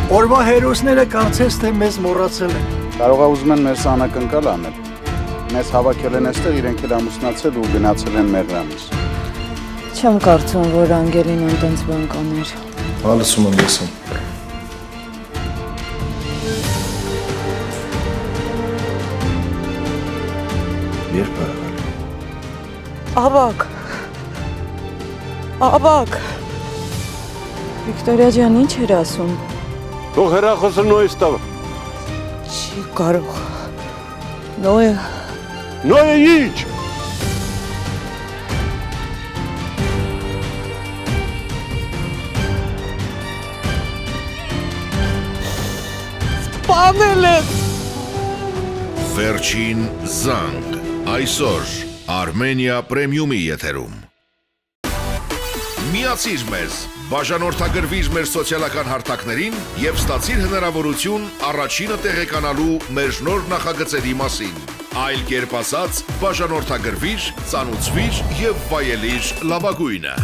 Օրվա հերոսները կարծես թե մեզ մոռացել են։ Կարող է ուզում են մեր սանակընկալ անել։ Մեզ հավաքել են այստեղ, իրենք էլ ամուսնացել ու գնացել են Մեղրամիս։ Չեմ կարծում, որ Անգելին այնտենց բան կաներ։ Լսում եմ լսում։ Երբ է Ավակ։ Ավակ։ Վիկտորիա ջան, ինչ էր ասում։ Թող հեռախոսը Նոյս տավ։ Չի կարող։ Նոյը։ Նոյը ինչ։ Սպանել են։ Վերջին զանգ այսօր Armenia Premium-ի եթերում։ Միացիր մեզ, բաժանորդագրվիր մեր սոցիալական հարթակներին և ստացիր հնարավորություն առաջինը տեղեկանալու մեր նոր նախագծերի մասին։ Այլ կերպ ասած, բաժանորդագրվիր, ծանուցվիր և վայելիր լավագույնը։